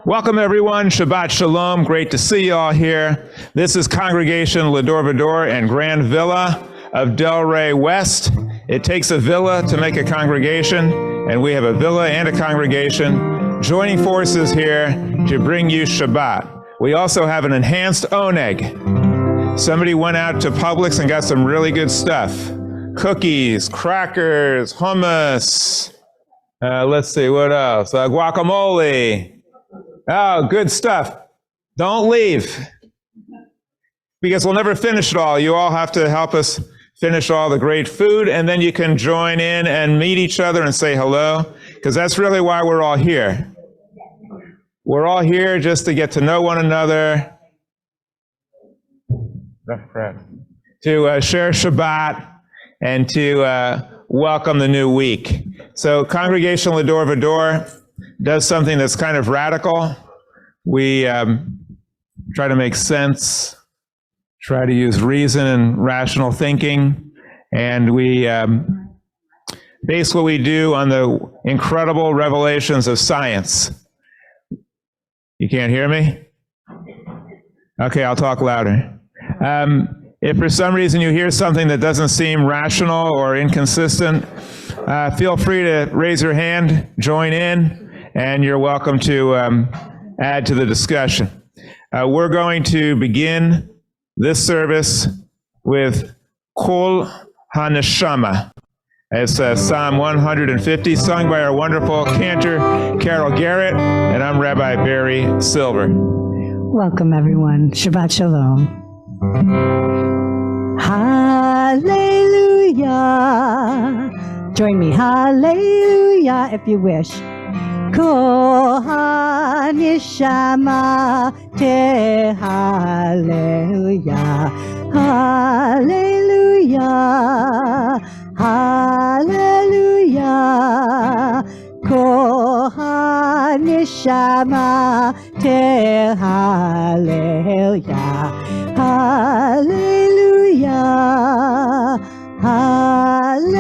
Welcome everyone, Shabbat Shalom, great to see you all here. This is Congregation Va-Dor and Grand Villa of Delray West. It takes a villa to make a congregation, and we have a villa and a congregation joining forces here to bring you Shabbat. We also have an enhanced oneg. Somebody went out to Publix and got some really good stuff. Cookies, crackers, hummus, let's see, what else? Guacamole. Oh, good stuff. Don't leave, because we'll never finish it all. You all have to help us finish all the great food, and then you can join in and meet each other and say hello, because that's really why we're all here. We're all here just to get to know one another, to share Shabbat, and to welcome the new week. So Congregation Va-Dor does something that's kind of radical. We try to make sense, try to use reason and rational thinking, and we base what we do on the incredible revelations of science. You can't hear me? Okay, I'll talk louder. If for some reason you hear something that doesn't seem rational or inconsistent, feel free to raise your hand, join in, and you're welcome to add to the discussion. We're going to begin this service with Kol HaNeshama. It's Psalm 150, sung by our wonderful Cantor Carol Garrett, and I'm Rabbi Barry Silver. Welcome, everyone. Shabbat Shalom. Hallelujah. Join me, hallelujah, if you wish. Kol HaNeshama te hallelujah, hallelujah, hallelujah. Kol HaNeshama te hallelujah, hallelujah, hallelujah.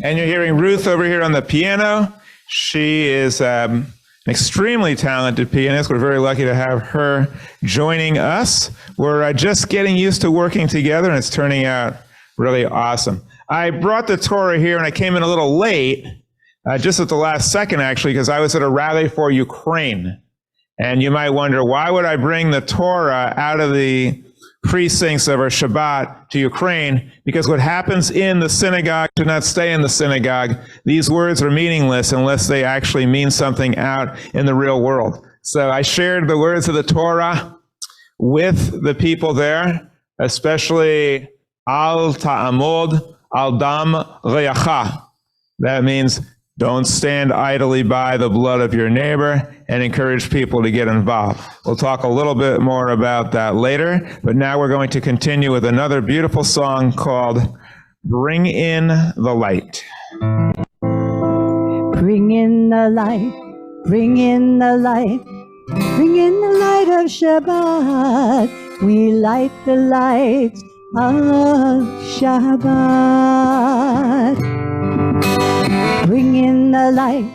And you're hearing Ruth over here on the piano. She is an extremely talented pianist. We're very lucky to have her joining us. We're just getting used to working together, and it's turning out really awesome. I brought the Torah here, and I came in a little late, just at the last second, actually, because I was at a rally for Ukraine. And you might wonder, why would I bring the Torah out of the precincts of our Shabbat to Ukraine? Because what happens in the synagogue should not stay in the synagogue. These words are meaningless unless they actually mean something out in the real world. So I shared the words of the Torah with the people there, especially Al Ta'amod Al Dam Re'acha. That means don't stand idly by the blood of your neighbor, and encourage people to get involved. We'll talk a little bit more about that later, but now we're going to continue with another beautiful song called Bring in the Light. Bring in the light, bring in the light, bring in the light of Shabbat. We light the lights of Shabbat. Bring in the light,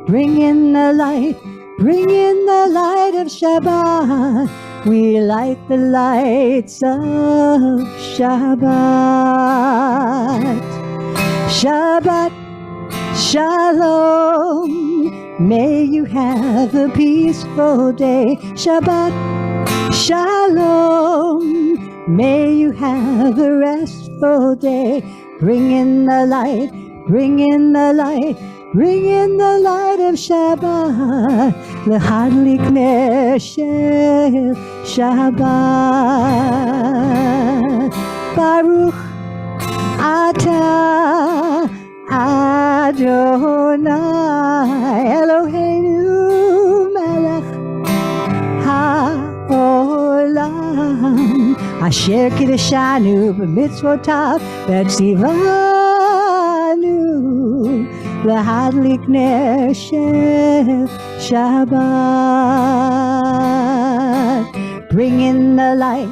bring in the light, bring in the light of Shabbat. We light the lights of Shabbat. Shabbat Shalom. May you have a peaceful day. Shabbat Shalom. May you have a restful day. Bring in the light, bring in the light, bring in the light of Shabbat. L'hadlik ner shel Shabbat. Baruch atah Adonai Eloheinu melech ha'olam asher kiddushanu b'mitzvotav v'tzivanu l'hadlik ner shel Shabbat. Bring in the light,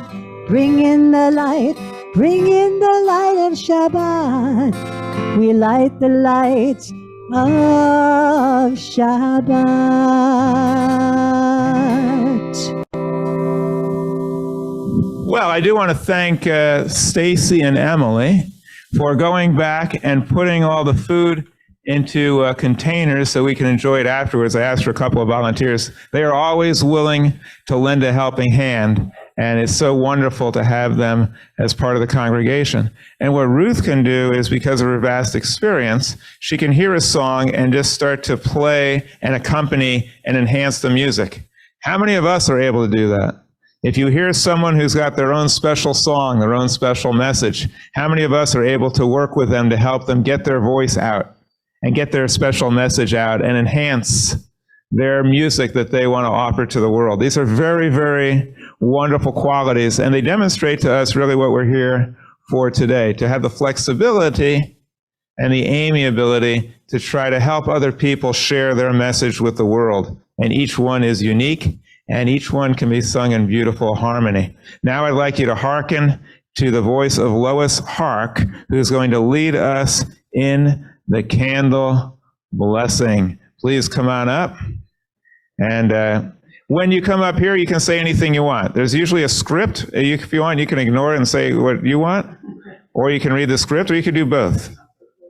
bring in the light, bring in the light of Shabbat. We light the light of Shabbat. Well, I do want to thank Stacy and Emily for going back and putting all the food into containers so we can enjoy it afterwards. I asked for a couple of volunteers. They are always willing to lend a helping hand, and it's so wonderful to have them as part of the congregation. And what Ruth can do is, because of her vast experience, she can hear a song and just start to play and accompany and enhance the music. How many of us are able to do that? If you hear someone who's got their own special song, their own special message, how many of us are able to work with them to help them get their voice out and get their special message out and enhance their music that they want to offer to the world? These are very, very wonderful qualities, and they demonstrate to us really what we're here for today, to have the flexibility and the amiability to try to help other people share their message with the world. And each one is unique, and each one can be sung in beautiful harmony. Now I'd like you to hearken to the voice of Lois Hark, who's going to lead us in the candle blessing. Please come on up. And when you come up here, you can say anything you want. There's usually a script. If you want, you can ignore it and say what you want, or you can read the script, or you can do both.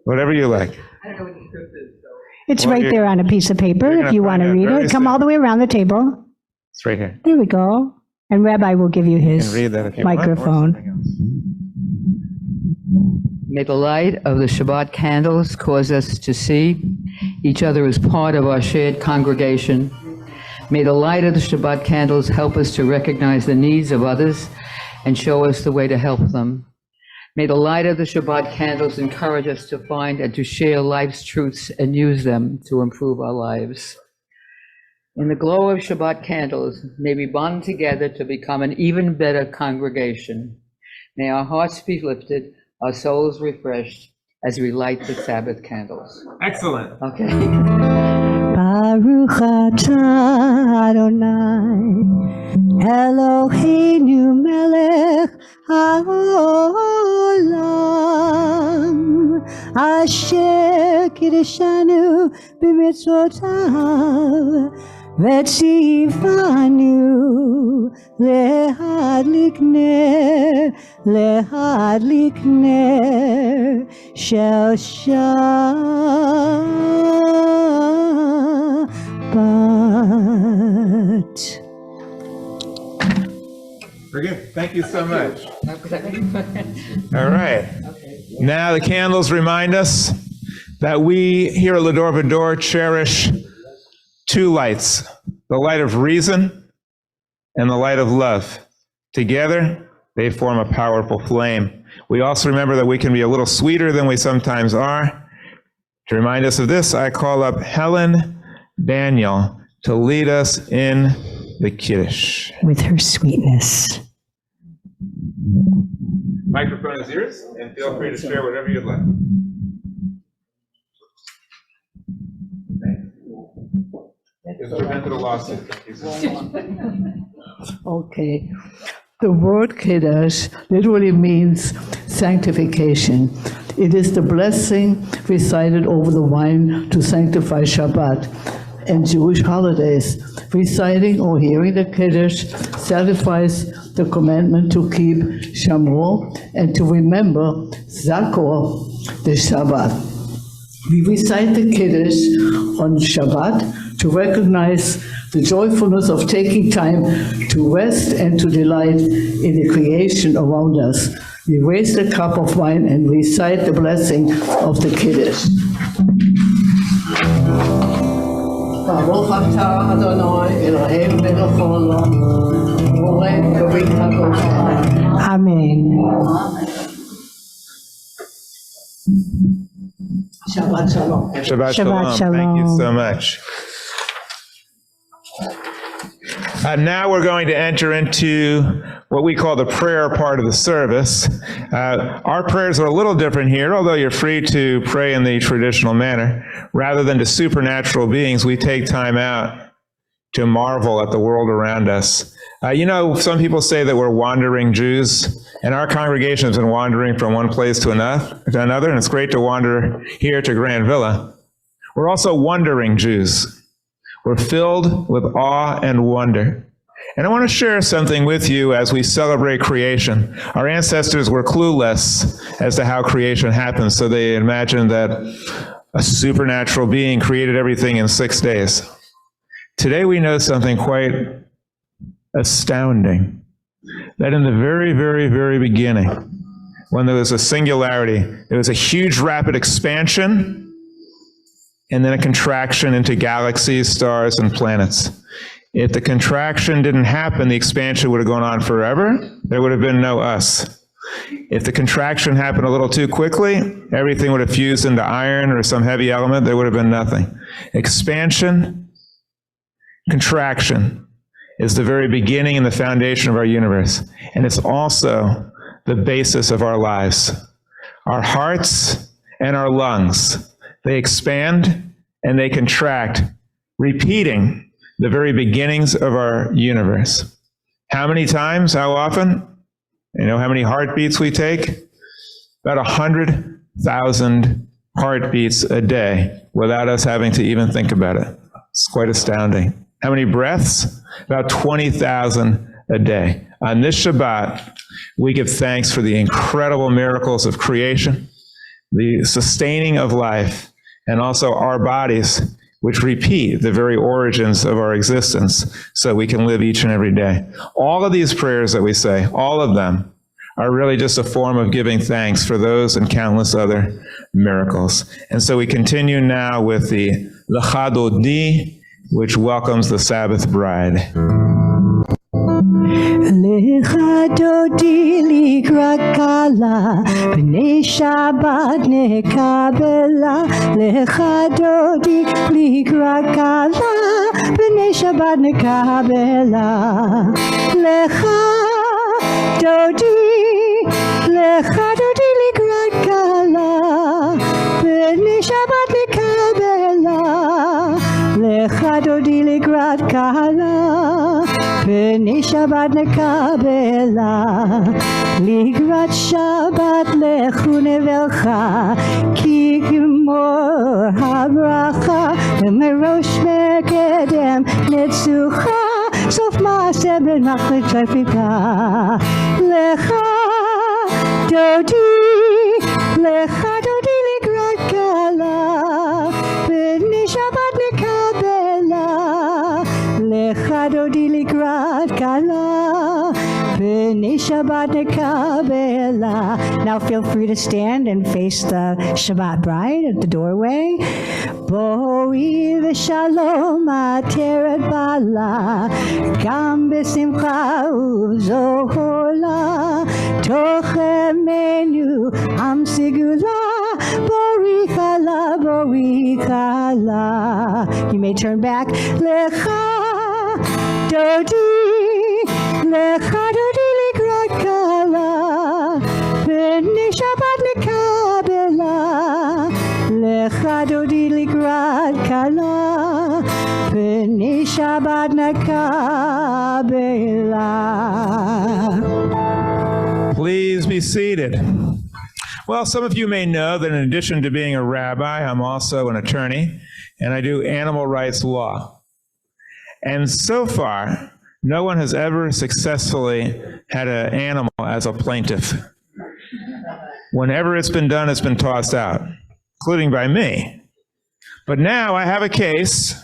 Whatever you like. I don't know what the script is, so. It's right there on a piece of paper if you want to read it. Come all the way around the table. It's right here. There we go. And Rabbi will give you You his can read that if you want, or microphone. something else. May the light of the Shabbat candles cause us to see each other as part of our shared congregation. May the light of the Shabbat candles help us to recognize the needs of others and show us the way to help them. May the light of the Shabbat candles encourage us to find and to share life's truths and use them to improve our lives. In the glow of Shabbat candles, may we bond together to become an even better congregation. May our hearts be lifted, our souls refreshed, as we light the Sabbath candles. Excellent. Okay. Baruch atah Adonai, Eloheinu melech haolam, asher kiddushanu b'mitzvotav, v'tzivanu lehadlik ner shel Shabbat. Very good. Thank you so much. All right. Now the candles remind us that we here at Va-Dor cherish two lights, the light of reason and the light of love. Together, they form a powerful flame. We also remember that we can be a little sweeter than we sometimes are. To remind us of this, I call up Helen Daniel to lead us in the Kiddush. With her sweetness. Microphone is yours, and feel free to share whatever you'd like. It's prevented a lawsuit. Okay. The word Kiddush literally means sanctification. It is the blessing recited over the wine to sanctify Shabbat and Jewish holidays. Reciting or hearing the Kiddush satisfies the commandment to keep Shamor and to remember Zakor, the Shabbat. We recite the Kiddush on Shabbat to recognize the joyfulness of taking time to rest and to delight in the creation around us. We raise the cup of wine and recite the blessing of the Kiddush. Baruch atah Adonai Eloheinu melech haolam, borei brit hador. Amen. Shabbat shalom. Shabbat shalom. Thank you so much. Now we're going to enter into what we call the prayer part of the service. Our prayers are a little different here, although you're free to pray in the traditional manner. Rather than to supernatural beings, we take time out to marvel at the world around us. Some people say that we're wandering Jews, and our congregation has been wandering from one place to another, and it's great to wander here to Grand Villa. We're also wondering Jews. We're filled with awe and wonder. And I want to share something with you as we celebrate creation. Our ancestors were clueless as to how creation happened, so they imagined that a supernatural being created everything in 6 days. Today we know something quite astounding, that in the very, very, very beginning, when there was a singularity, there was a huge rapid expansion and then a contraction into galaxies, stars, and planets. If the contraction didn't happen, the expansion would have gone on forever. There would have been no us. If the contraction happened a little too quickly, everything would have fused into iron or some heavy element. There would have been nothing. Expansion, contraction is the very beginning and the foundation of our universe. And it's also the basis of our lives. Our hearts and our lungs, they expand and they contract, repeating the very beginnings of our universe. How many times? How often? You know how many heartbeats we take? About 100,000 heartbeats a day without us having to even think about it. It's quite astounding. How many breaths? About 20,000 a day. On this Shabbat, we give thanks for the incredible miracles of creation, the sustaining of life, and also our bodies, which repeat the very origins of our existence so we can live each and every day. All of these prayers that we say, all of them, are really just a form of giving thanks for those and countless other miracles. And so we continue now with the Lecha Dodi, which welcomes the Sabbath bride. Lecha dodi likrat kala, b'nei Shabbat nekabela. Lecha dodi likrat kala, b'nei Shabbat nekabela. Lecha dodi likrat kala, b'nei Shabbat nekabela. Lecha dodi likrat kala, b'nei Shabbat nekabela. Likrat Shabbat lechu nevelcha, ki gimor habracha, merosh mekedem netzucha, sof maaseh benachlet shafika. Lecha dodi likrat kala, b'nei Shabbat nekabela. Lecha dodi likrat kala, b'nei Shabbat nekabela. Now feel free to stand and face the Shabbat bride at the doorway. Boi v'shalom ateret bala, gam b'simcha u'zohola, tochemenu am sigula, borichala, borichala. You may turn back. Lecha dodi likrat kala, b'nei Shabbat nekabela. Lecha dodi likrat kala, b'nei Shabbat nekabela. Please be seated. Well, some of you may know that in addition to being a rabbi, I'm also an attorney, and I do animal rights law. And so far, no one has ever successfully had an animal as a plaintiff. Whenever it's been done, it's been tossed out, including by me. But now I have a case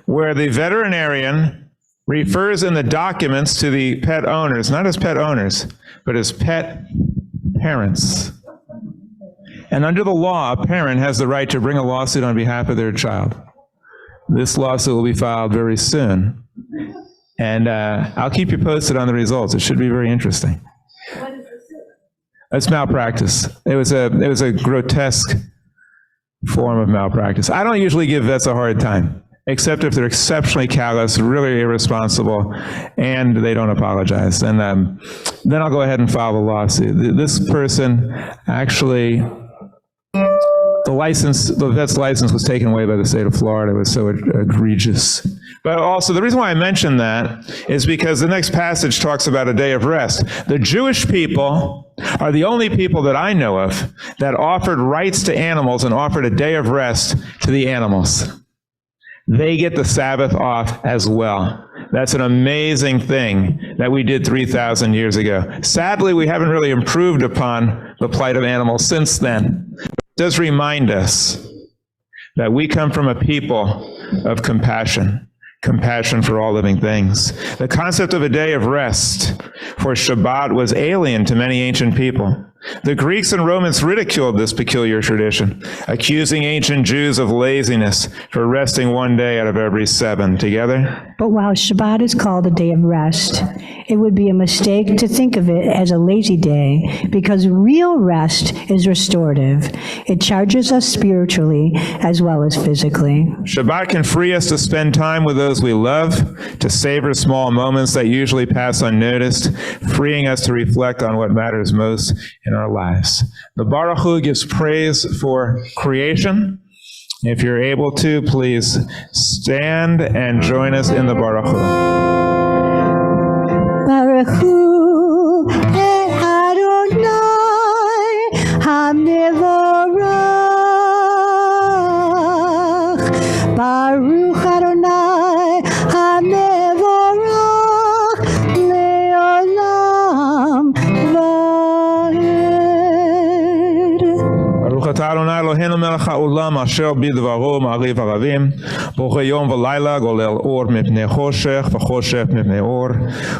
where the veterinarian refers in the documents to the pet owners, not as pet owners, but as pet parents. And under the law, a parent has the right to bring a lawsuit on behalf of their child. This lawsuit will be filed very soon. And I'll keep you posted on the results. It should be very interesting. What is the suit? It's malpractice. It was a grotesque form of malpractice. I don't usually give vets a hard time, except if they're exceptionally callous, really irresponsible, and they don't apologize. And then I'll go ahead and file the lawsuit. This person actually the vet's license was taken away by the state of Florida. It was so egregious. But also, the reason why I mention that is because the next passage talks about a day of rest. The Jewish people are the only people that I know of that offered rights to animals and offered a day of rest to the animals. They get the Sabbath off as well. That's an amazing thing that we did 3,000 years ago. Sadly, we haven't really improved upon the plight of animals since then. It does remind us that we come from a people of compassion for all living things. The concept of a day of rest for Shabbat was alien to many ancient people. The Greeks and Romans ridiculed this peculiar tradition, accusing ancient Jews of laziness for resting one day out of every 7. Together? But while Shabbat is called a day of rest, it would be a mistake to think of it as a lazy day, because real rest is restorative. It charges us spiritually as well as physically. Shabbat can free us to spend time with those we love, to savor small moments that usually pass unnoticed, freeing us to reflect on what matters most in our lives. The Baruch Hu gives praise for creation. If you're able to, please stand and join us in the Baruch Hu. Baruch Hu Adonai HaMevorach. Baruch Adonai HaMevorach Leolam Vaed. Baruch atah Adonai Eloheinu melech haolam asher bidvaro ma'ariv haravim borei yom v'layla golel or mipnei choshech v'choshech mipnei or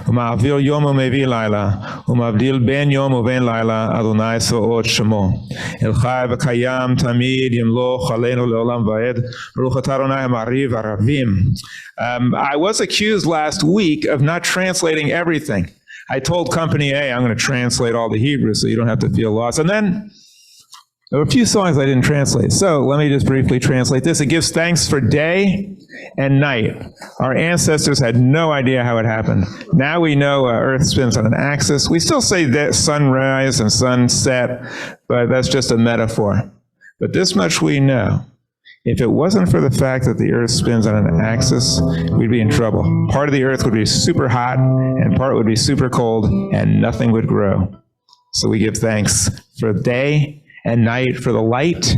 u'ma'avir yom u'mevi layla u'mavdil ben yom u'ben layla Adonai Sabaoth shemo el chai v'kayam tamid yimloch aleinu leolam vaed Baruch atah Adonai ma'ariv haravim. I was accused last week of not translating everything. I told Company A, I'm going to translate all the Hebrew so you don't have to feel lost. And then there were a few songs I didn't translate. So let me just briefly translate this. It gives thanks for day and night. Our ancestors had no idea how it happened. Now we know Earth spins on an axis. We still say that sunrise and sunset, but that's just a metaphor. But this much we know. If it wasn't for the fact that the Earth spins on an axis, we'd be in trouble. Part of the Earth would be super hot, and part would be super cold, and nothing would grow. So we give thanks for day and night, for the light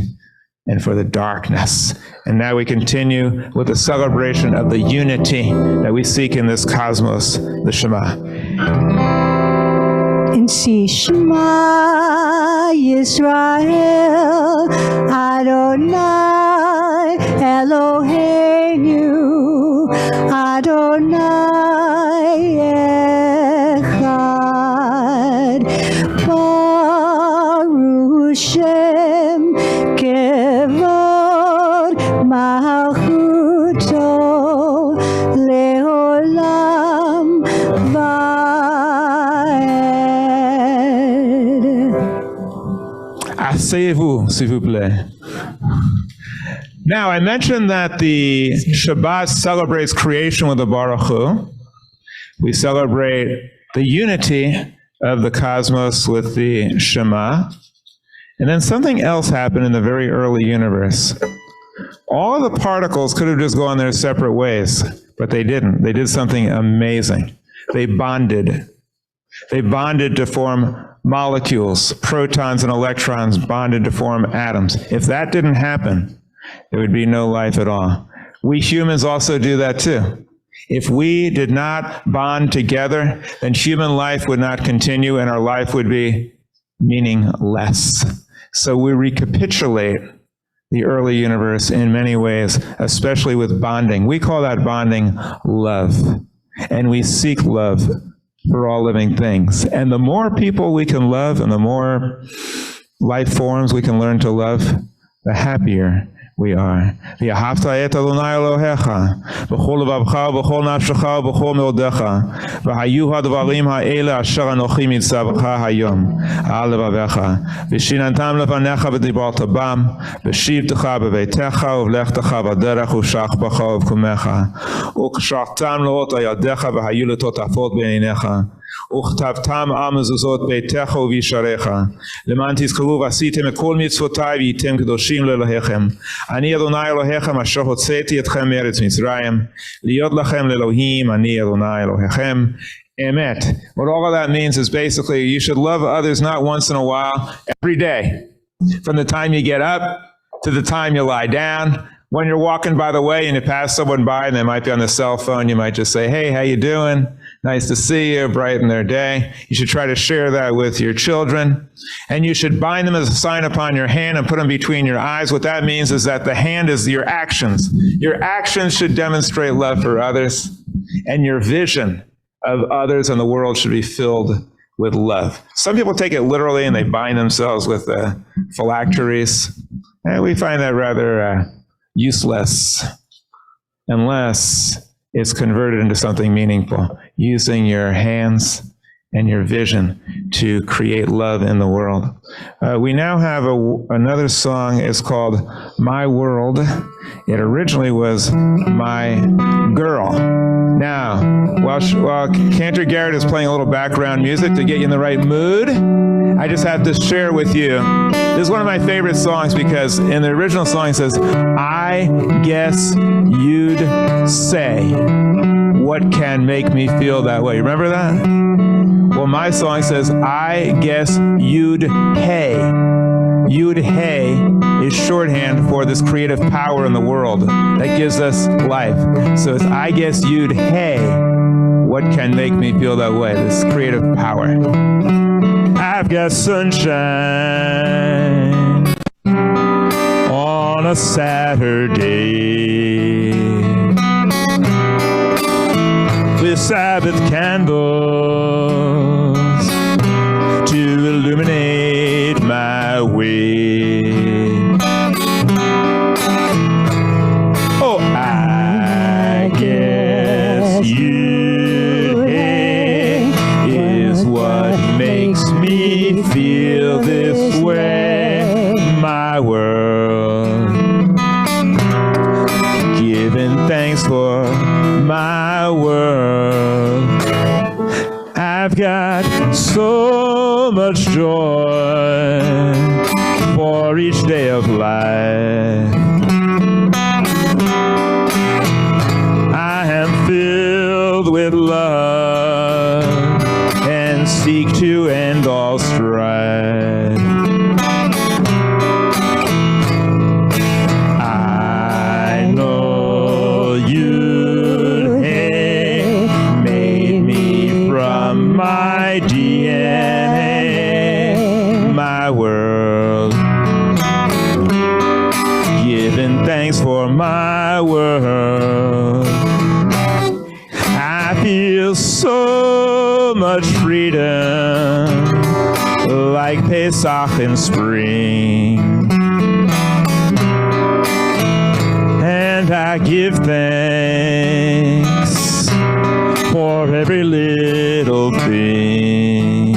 and for the darkness. And now we continue with the celebration of the unity that we seek in this cosmos, the Shema. And see Shema Yisrael Adonai Eloheinu Adonai Echad Baruch Shem Kevod Malchuto Leolam Vaed. Asseyez-vous, s'il vous plaît. Now, I mentioned that the Shabbat celebrates creation with the Baruch Hu. We celebrate the unity of the cosmos with the Shema. And then something else happened in the very early universe. All of the particles could have just gone their separate ways, but they didn't. They did something amazing. They bonded. They bonded to form molecules. Protons and electrons bonded to form atoms. If that didn't happen, there would be no life at all. We humans also do that too. If we did not bond together, then human life would not continue and our life would be meaningless. So we recapitulate the early universe in many ways, especially with bonding. We call that bonding love. And we seek love for all living things. And the more people we can love and the more life forms we can learn to love, the happier we are. ואהבת את אדוני אלוהיך בכל לבבך ובכל נפשך ובכל מאודך והיו הדברים האלה אשר אנוכי מצווך היום על לבביך ושיננתם לפניך ודיברת בם ושבתך בביתך ובלכתך בדרך ושכבך ובקומך וקשרתם לאות על ידיך והיו לטוטפות בעיניך וכתבתם על מזוזות ביתך ובישעריך, למען תזכרו ועשיתם את כל מצוותיי והייתם קדושים לאלוהיכם. אני אדוני אלוהיכם אשר הוצאתי אתכם מארץ מצרים, להיות לכם לאלוהים, אני אדוני אלוהיכם. Emet. What all of that means is basically you should love others not once in a while, every day. From the time you get up to the time you lie down. When you're walking by the way and you pass someone by and they might be on the cell phone, you might just say, hey, how you doing? Nice to see you, brighten their day. You should try to share that with your children. And you should bind them as a sign upon your hand and put them between your eyes. What that means is that the hand is your actions. Your actions should demonstrate love for others, and your vision of others and the world should be filled with love. Some people take it literally and they bind themselves with phylacteries. And we find that rather useless unless it's converted into something meaningful, using your hands and your vision to create love in the world. We now have another song. It's called My World. It originally was My Girl. Now, while Cantor Garrett is playing a little background music to get you in the right mood, I just have to share with you, this is one of my favorite songs because in the original song it says, I guess you'd say, what can make me feel that way? Remember that? Well, my song says, I guess you'd hey. Yud Hey is shorthand for this creative power in the world that gives us life. So it's, I guess Yud Hey, what can make me feel that way? This creative power. I've got sunshine on a Saturday with Sabbath candles to illuminate my way. Oh, I guess you is what makes me feel this way. My world, giving thanks for my world. I've got so much joy for each day of life. I am filled with love and seek to end all strife. I know you made me from my DNA, my world, giving thanks for my world. I feel so much freedom, like Pesach in spring, and I give thanks for every little thing.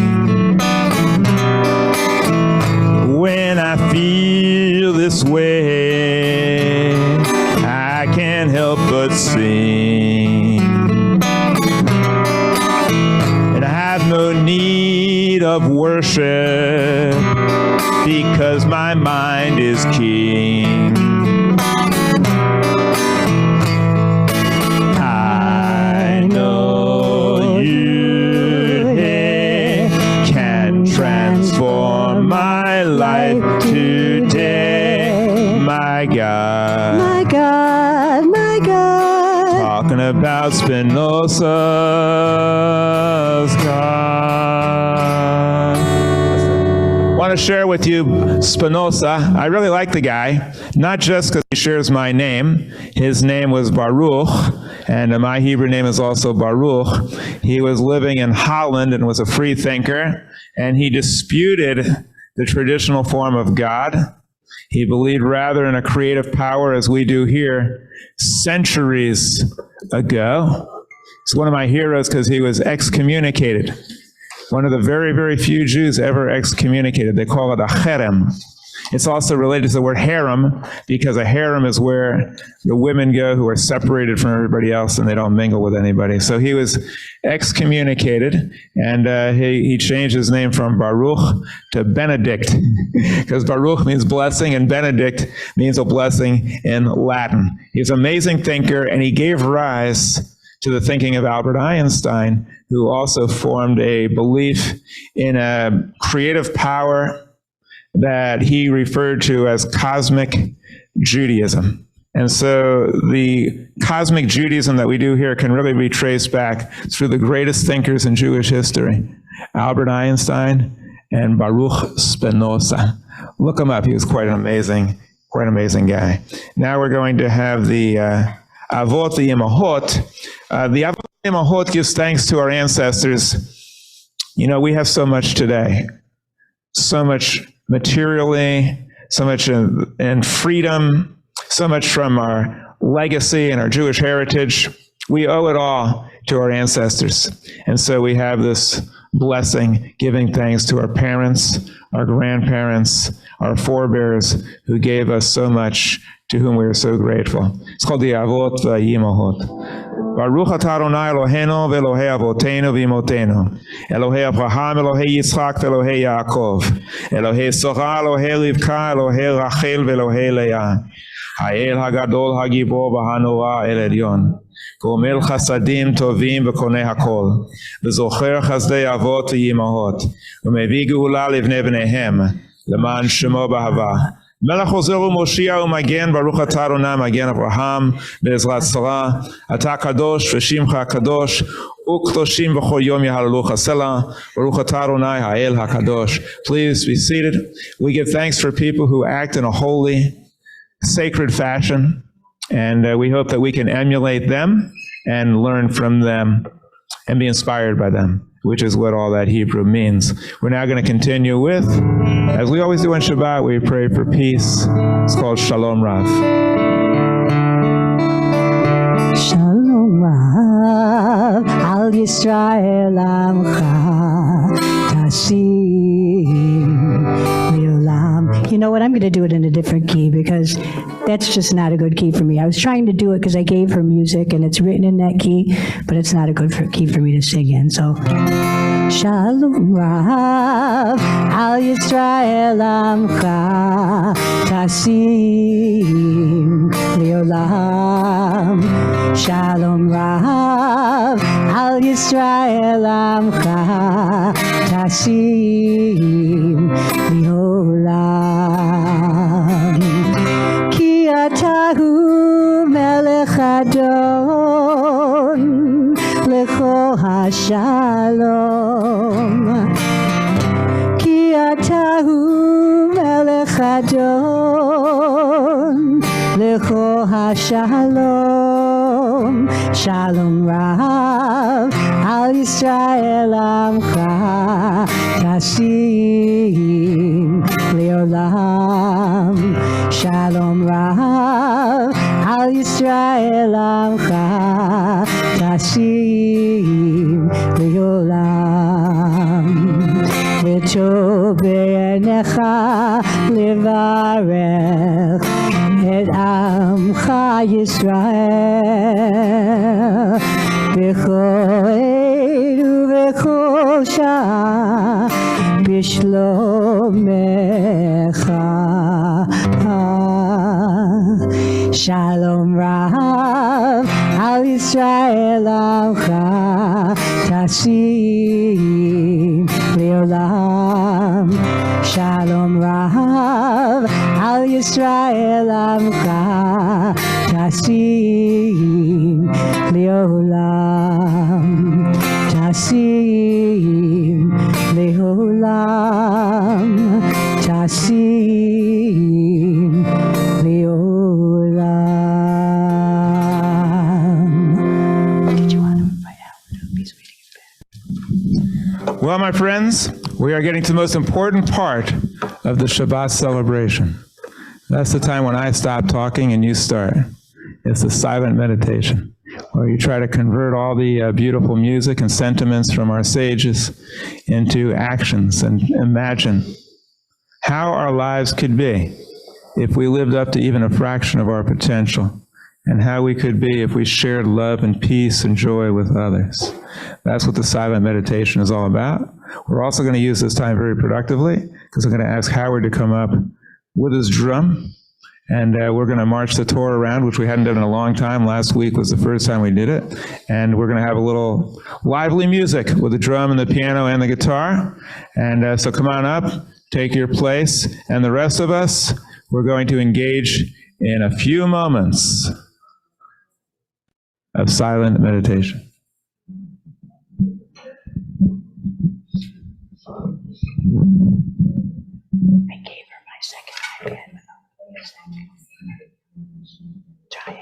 When I feel this way, I can't help but sing. And I have no need of worship because my mind is king. I know you can transform my life today, my God. My God, my God. Talking about Spinoza's God. I want to share with you Spinoza. I really like the guy, not just because he shares my name. His name was Baruch, and my Hebrew name is also Baruch. He was living in Holland and was a free thinker, and he disputed the traditional form of God. He believed rather in a creative power as we do here centuries ago. He's one of my heroes because he was excommunicated. One of the very, very few Jews ever excommunicated. They call it a cherem. It's also related to the word harem, because a harem is where the women go who are separated from everybody else and they don't mingle with anybody. So he was excommunicated, and he changed his name from Baruch to Benedict, because Baruch means blessing and Benedict means a blessing in Latin. He's an amazing thinker, and he gave rise to the thinking of Albert Einstein, who also formed a belief in a creative power that he referred to as cosmic Judaism. And so the cosmic Judaism that we do here can really be traced back through the greatest thinkers in Jewish history, Albert Einstein and Baruch Spinoza. Look him up. He was quite an amazing guy. Now we're going to have the Avot Yimahot. The Avot Yimahot gives thanks to our ancestors. You know, we have so much today, so much materially, so much in freedom, so much from our legacy and our Jewish heritage. We owe it all to our ancestors. And so we have this blessing, giving thanks to our parents, our grandparents, our forebears who gave us so much, to whom we are so grateful. It's called the Avot V'Yimahot. Baruch atah Adonai Eloheinu v'Elohei Avotenu v'Imotenu, Elohei Abraham, Elohei Yitzchak, v'Elohei Yaakov, Elohei Sorah, Elohei Rivka, Elohei Rachel, v'Elohei Leah, Ha'el Hagadol Hagibor V'Hanora El Elyon, Gomel Chasadim Tovim v'Konei Hakol, v'Zocher Chazdei Avot V'Yimahot, U'Mevi Geula Livnei Bneihem, Leman Shemo B'Ahava. מלך עוזר ומושיע ומגן, ברוך אתה אדוני מגן אברהם בעזרת שרה, אתה קדוש ושמך הקדוש וקדושים בכל יום יהללוך סלה, ברוך אתה אדוני האל הקדוש. Please be seated. We give thanks for people who act in a holy, sacred fashion, and we hope that we can emulate them and learn from them and be inspired by them, which is what all that Hebrew means. We're now going to continue with, as we always do on Shabbat, we pray for peace. It's called Shalom Rav. Shalom Rav, Al Yisrael Amcha, Tashim Leolam. You know what, I'm going to do it in a different key because that's just not a good key for me. I was trying to do it because I gave her music and it's written in that key, but it's not a good key for me to sing in. So, Shalom Rav, Al Yisrael Amcha, Tashim Leolam. Shalom Rav, Al Yisrael Amcha, Tashim Leolam. Ki atahu melech adon, lecho hashalom. Ki atahu melech adon, lecho hashalom. Shalom Rav, Al Yisrael Amcha, Tashim Leolam. Shalom Rav, Al Yisrael Amcha, Tashim Leolam. V'tov b'einecha levarech et Amcha Yisrael b'chol ed ub'chol shah b'shlomecha. Shalom Rav, Al Yisrael Amcha, Tashim Leolam. Shalom Rav, Al Yisrael Amcha, Tashim Leolam. Tashim Leolam. Tashim Leolam. Did you want to invite out? He's waiting back. Well, my friends, we are getting to the most important part of the Shabbat celebration. That's the time when I stop talking and you start. It's the silent meditation, where you try to convert all the beautiful music and sentiments from our sages into actions and imagine how our lives could be if we lived up to even a fraction of our potential, and how we could be if we shared love and peace and joy with others. That's what the silent meditation is all about. We're also going to use this time very productively, because I'm going to ask Howard to come up with his drum, and we're going to march the Torah around, which we hadn't done in a long time. Last week was the first time we did it, and we're going to have a little lively music with the drum and the piano and the guitar. And so come on up, take your place, and the rest of us, we're going to engage in a few moments of silent meditation. I gave her my second iPad without music. Trying.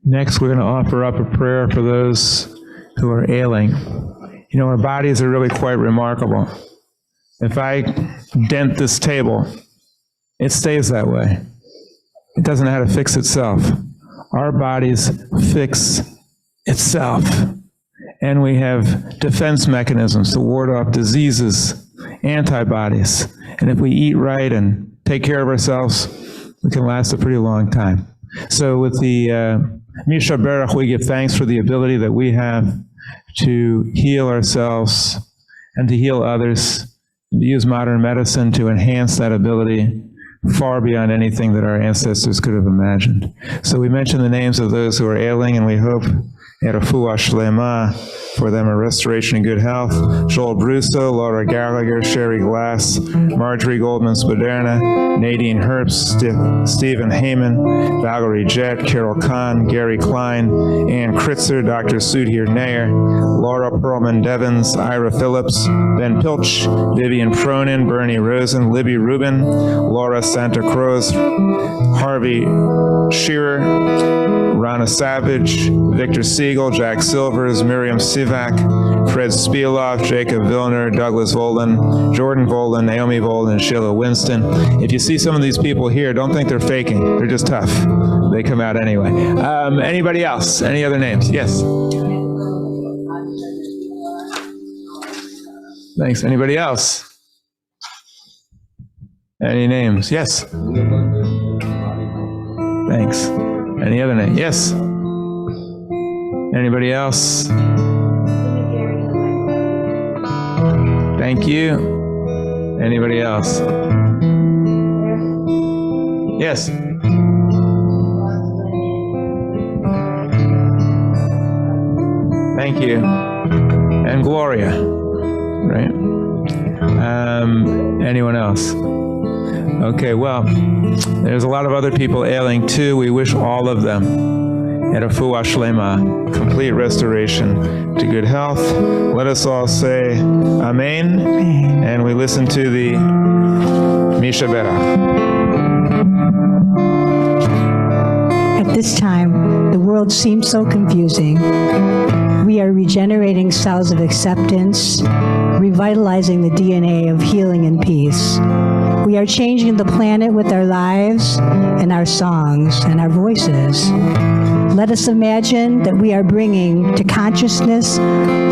Next, we're going to offer up a prayer for those who are ailing. You know, our bodies are really quite remarkable. If I dent this table, it stays that way. It doesn't know how to fix itself. Our bodies fix itself. And we have defense mechanisms to ward off diseases, antibodies. And if we eat right and take care of ourselves, we can last a pretty long time. So with the Misha Berach, we give thanks for the ability that we have to heal ourselves and to heal others, and to use modern medicine to enhance that ability far beyond anything that our ancestors could have imagined. So we mention the names of those who are ailing, and we hope Refuah Shlema, for them a restoration and good health. Joel Brusso, Laura Gallagher, Sherry Glass, Marjorie Goldman Spaderna, Nadine Herbst, Stephen Heyman, Valerie Jett, Carol Kahn, Gary Klein, Ann Kritzer, Dr. Sudhir Nair, Laura Perlman Devins, Ira Phillips, Ben Pilch, Vivian Fronin, Bernie Rosen, Libby Rubin, Laura Santa Cruz, Harvey Shearer, Rana Savage, Victor Siegel, Jack Silvers, Miriam Sivak, Fred Spielov, Jacob Vilner, Douglas Volden, Jordan Volden, Naomi Volden, and Sheila Winston. If you see some of these people here, don't think they're faking. They're just tough. They come out anyway. Anybody else? Any other names? Yes. Thanks. Anybody else? Any names? Yes. Thanks. Any other name? Yes. Anybody else? Thank you. Anybody else? Yes. Thank you. And Gloria, right? Anyone else? Okay, well, there's a lot of other people ailing too. We wish all of them Refuah Shlema, complete restoration to good health. Let us all say Amen, and we listen to the Misha Berach. At this time, the world seems so confusing. We are regenerating cells of acceptance, revitalizing the DNA of healing and peace. We are changing the planet with our lives and our songs and our voices. Let us imagine that we are bringing to consciousness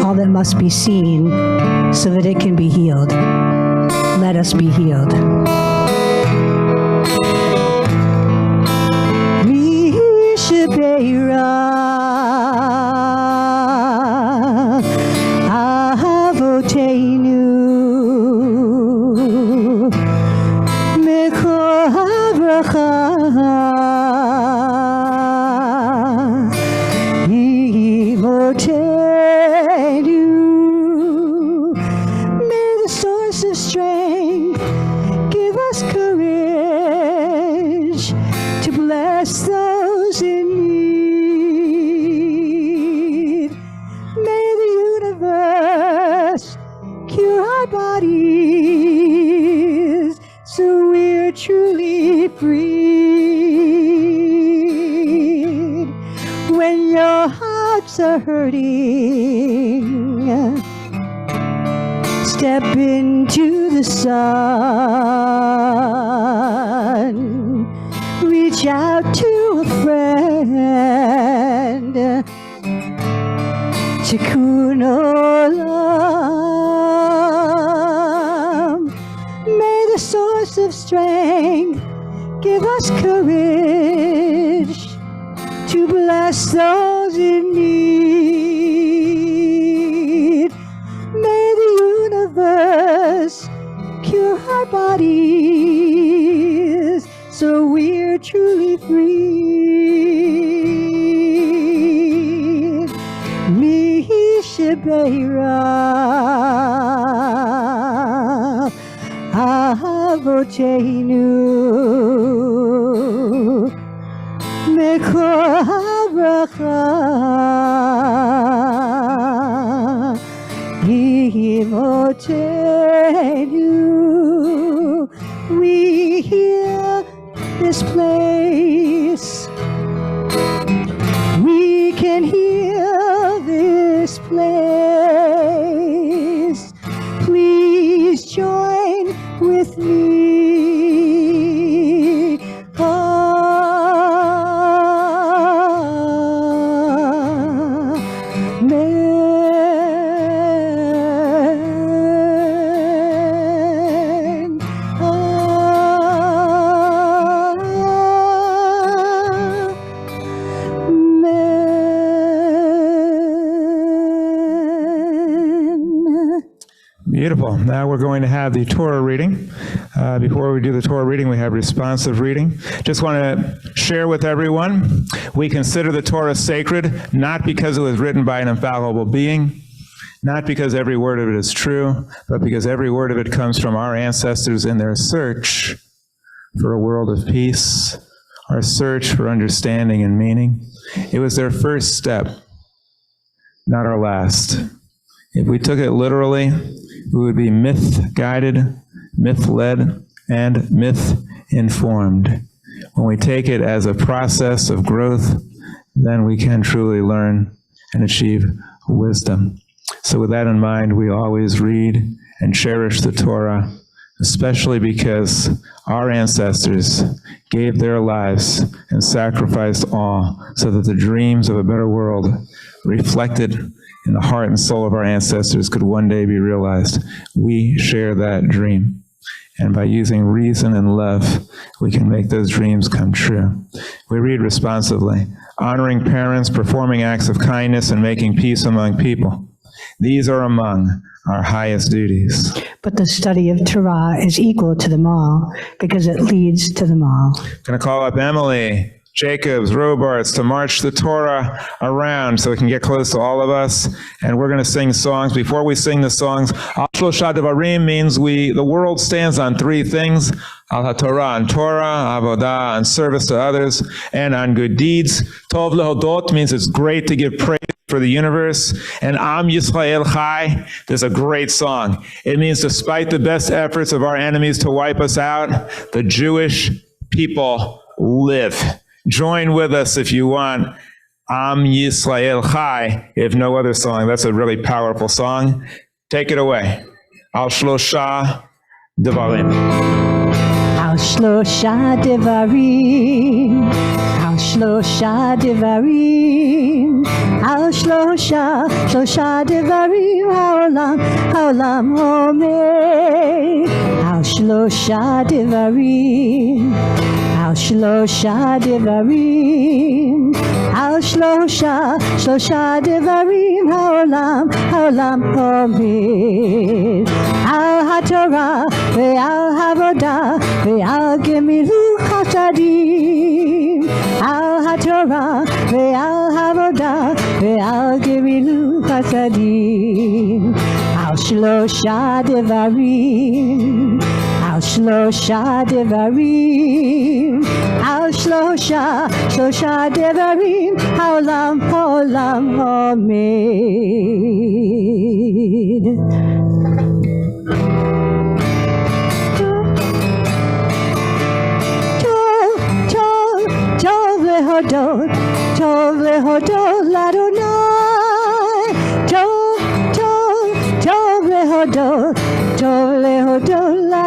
all that must be seen so that it can be healed. Let us be healed. Those in need. we're truly freed. When your hearts are hurting, step into the sun. Reach out to a friend. Tikkun olam. May the source of strength give us courage to bless those in need. May the universe cure our bodies so we're truly free. Mi shebeira Avoteinu Mekor habracha Yimotenu. We hear this place. We can hear this place. Please join with me. Beautiful. Now we're going to have the Torah reading. Before we do the Torah reading, we have responsive reading. Just want to share with everyone, we consider the Torah sacred, not because it was written by an infallible being, not because every word of it is true, but because every word of it comes from our ancestors in their search for a world of peace, our search for understanding and meaning. It was their first step, not our last. If we took it literally, we would be myth-guided, myth-led, and myth-informed. When we take it as a process of growth, then we can truly learn and achieve wisdom. So with that in mind, we always read and cherish the Torah, especially because our ancestors gave their lives and sacrificed all so that the dreams of a better world reflected in the heart and soul of our ancestors could one day be realized. We share that dream. And by using reason and love, we can make those dreams come true. We read responsively, honoring parents, performing acts of kindness, and making peace among people. These are among our highest duties. But the study of Torah is equal to them all because it leads to them all. I'm going to call up Emily, Jacobs, Robarts to march the Torah around so we can get close to all of us. And we're going to sing songs. Before we sing the songs, Al Shlosha Devarim means the world stands on three things. Al HaTorah, on Torah, Avodah, on service to others, and on good deeds. Tov Lehodot means it's great to give praise for the universe. And Am Yisrael Chai, there's a great song. It means despite the best efforts of our enemies to wipe us out, the Jewish people live. Join with us if you want. Am Yisrael Chai, if no other song. That's a really powerful song. Take it away. Al Shlosha Devarim. Al Shlosha Devarim. Al Shlosha Devarim. Al Shlosha Devarim. Haolam Omer. Al Shlosha Devarim. Al Shlosha Devarim, Al Shlosha Devarim, Haolam Omer. Al HaTorah, ve'al Havodah, ve'al Gemilu Chasadim. Al HaTorah, ve'al Havodah, ve'al Gemilu Chasadim. Al Shlosha Devarim, Al Shlosha Devarim, Al Shlosha Devarim, Haolam Omer.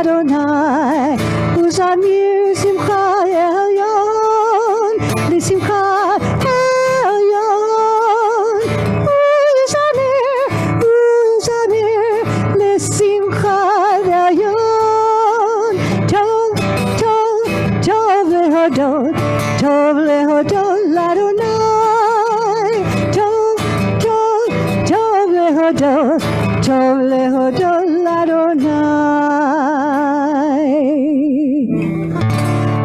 לאדוני, וזמיר שמחה עליון, לשמחה עליון, וזמיר לשמחה עליון. טוב, טוב, טוב להודות, טוב להודות לאדוני, טוב, טוב, טוב להודות, טוב להודות לאדוני.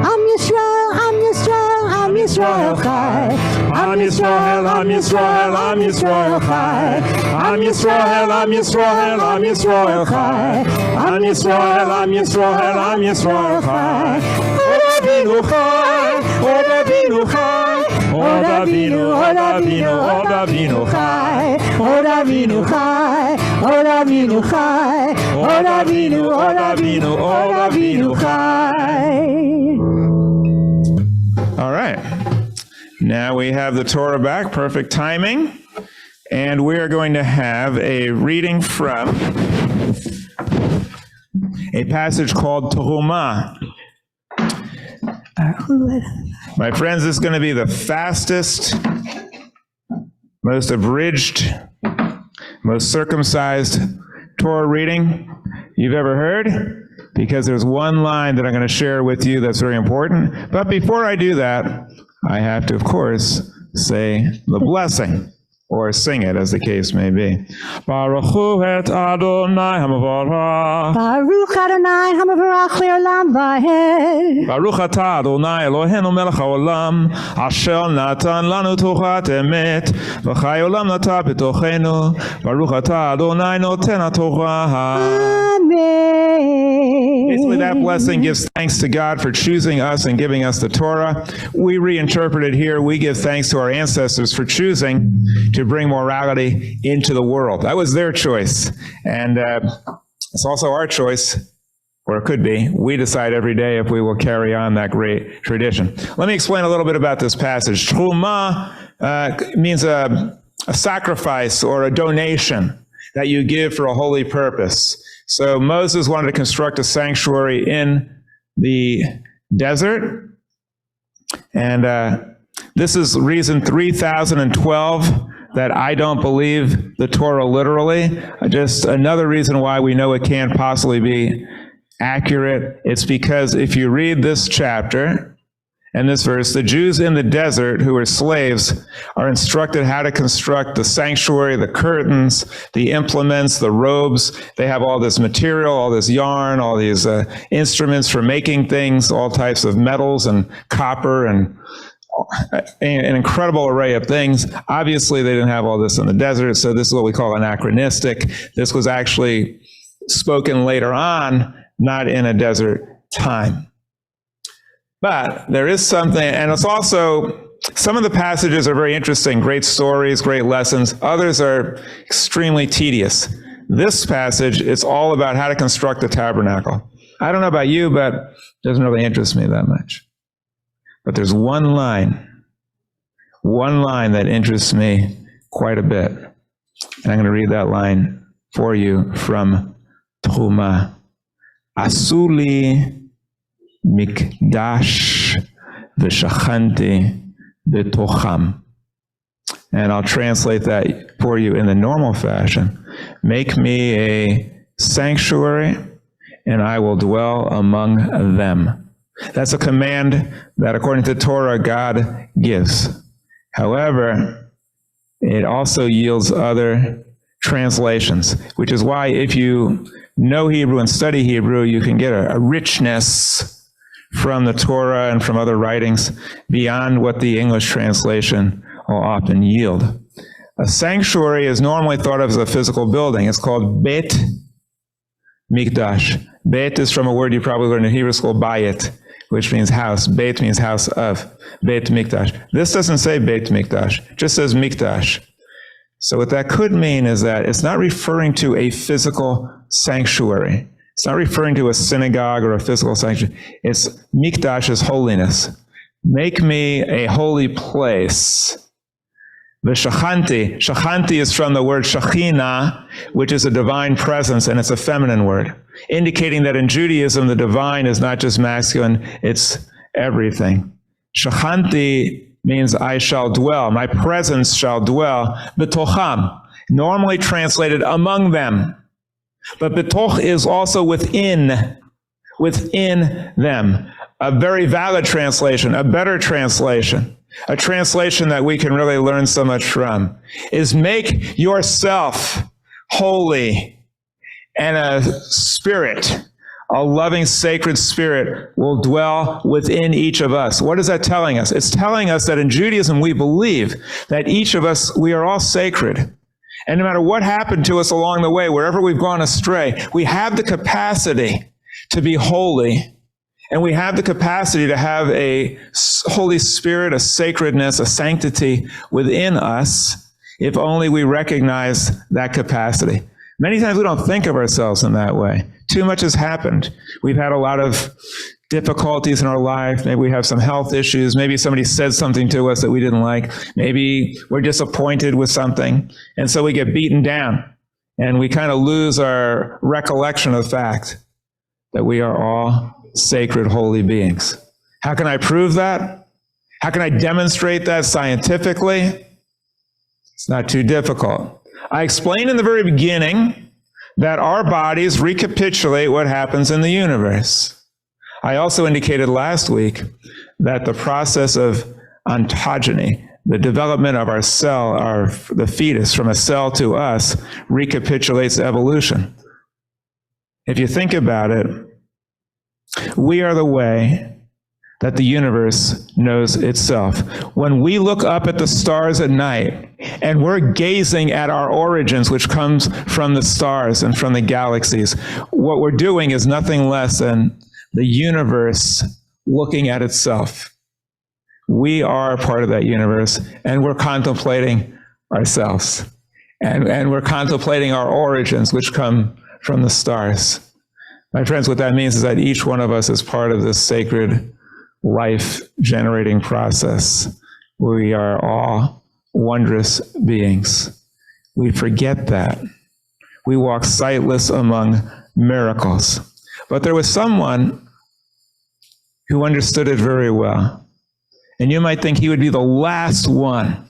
עם ישראל, עם ישראל, עם ישראל חי, עם ישראל, עם ישראל, עם ישראל חי, עם ישראל, עם ישראל, עם ישראל חי, עם ישראל, עם ישראל, עם ישראל חי. עוד אבינו חי, עוד אבינו חי, עוד אבינו, עוד אבינו, עוד אבינו חי, עוד אבינו חי, עוד אבינו חי, עוד אבינו, עוד אבינו, עוד אבינו חי. All right. Now we have the Torah back, perfect timing. And we are going to have a reading from a passage called Terumah. My friends, this is going to be the fastest, most abridged, most circumcised Torah reading you've ever heard, because there's one line that I'm going to share with you that's very important. But before I do that, I have to, of course, say the blessing, or sing it, as the case may be. Baruch hu et Adonai hamavarach. Baruch Adonai hamavarach le'olam va'ed. Baruch atah Adonai Eloheinu melech haolam, asher natan lanu tochat emet, v'chai olam nata b'tochenu. Baruch atah Adonai noten haTorah. Amen. Basically, that blessing gives thanks to God for choosing us and giving us the Torah. We reinterpret it here. We give thanks to our ancestors for choosing to bring morality into the world. That was their choice. And it's also our choice, or it could be. We decide every day if we will carry on that great tradition. Let me explain a little bit about this passage. Terumah means a sacrifice or a donation that you give for a holy purpose. So Moses wanted to construct a sanctuary in the desert. And this is reason 3012 that I don't believe the Torah literally. Just another reason why we know it can't possibly be accurate. It's because if you read this chapter and this verse, the Jews in the desert who were slaves are instructed how to construct the sanctuary, the curtains, the implements, the robes. They have all this material, all this yarn, all these instruments for making things, all types of metals and copper and an incredible array of things. Obviously, they didn't have all this in the desert, so this is what we call anachronistic. This was actually spoken later on, not in a desert time. But there is something, and it's also, some of the passages are very interesting, great stories, great lessons. Others are extremely tedious. This passage is all about how to construct a tabernacle. I don't know about you, but it doesn't really interest me that much. But there's one line that interests me quite a bit. And I'm going to read that line for you from Terumah. Asuli mikdash v'shachanti b'tocham. And I'll translate that for you in the normal fashion. Make me a sanctuary, and I will dwell among them. That's a command that, according to Torah, God gives. However, it also yields other translations, which is why if you know Hebrew and study Hebrew, you can get a richness from the Torah and from other writings beyond what the English translation will often yield. A sanctuary is normally thought of as a physical building. It's called Bet Mikdash. Bet is from a word you probably learned in Hebrew school, Bayit, which means house. Beit means house of. Beit Mikdash. This doesn't say Beit Mikdash, it just says Mikdash. So what that could mean is that it's not referring to a physical sanctuary. It's not referring to a synagogue or a physical sanctuary. It's Mikdash is holiness. Make me a holy place V'shachanti. Shachanti is from the word shachina, which is a divine presence, and it's a feminine word, indicating that in Judaism, the divine is not just masculine, it's everything. Shachanti means I shall dwell, my presence shall dwell. B'tocham, normally translated among them. But b'toch is also within them. A very valid translation, a better translation, a translation that we can really learn so much from, is make yourself holy, and a spirit, a loving, sacred spirit will dwell within each of us. What is that telling us? It's telling us that in Judaism, we believe that each of us, we are all sacred. And no matter what happened to us along the way, wherever we've gone astray, we have the capacity to be holy. And we have the capacity to have a Holy Spirit, a sacredness, a sanctity within us, if only we recognize that capacity. Many times we don't think of ourselves in that way. Too much has happened. We've had a lot of difficulties in our life. Maybe we have some health issues. Maybe somebody said something to us that we didn't like. Maybe we're disappointed with something. And so we get beaten down. And we kind of lose our recollection of the fact that we are all sacred, holy beings. How can I prove that? How can I demonstrate that scientifically? It's not too difficult. I explained in the very beginning that our bodies recapitulate what happens in the universe. I also indicated last week that the process of ontogeny, the development of our cell, the fetus from a cell to us, recapitulates evolution. If you think about it, we are the way that the universe knows itself. When we look up at the stars at night and we're gazing at our origins, which comes from the stars and from the galaxies, what we're doing is nothing less than the universe looking at itself. We are part of that universe, and we're contemplating ourselves. And we're contemplating our origins, which come from the stars. My friends, what that means is that each one of us is part of this sacred life-generating process. We are all wondrous beings. We forget that. We walk sightless among miracles. But there was someone who understood it very well. And you might think he would be the last one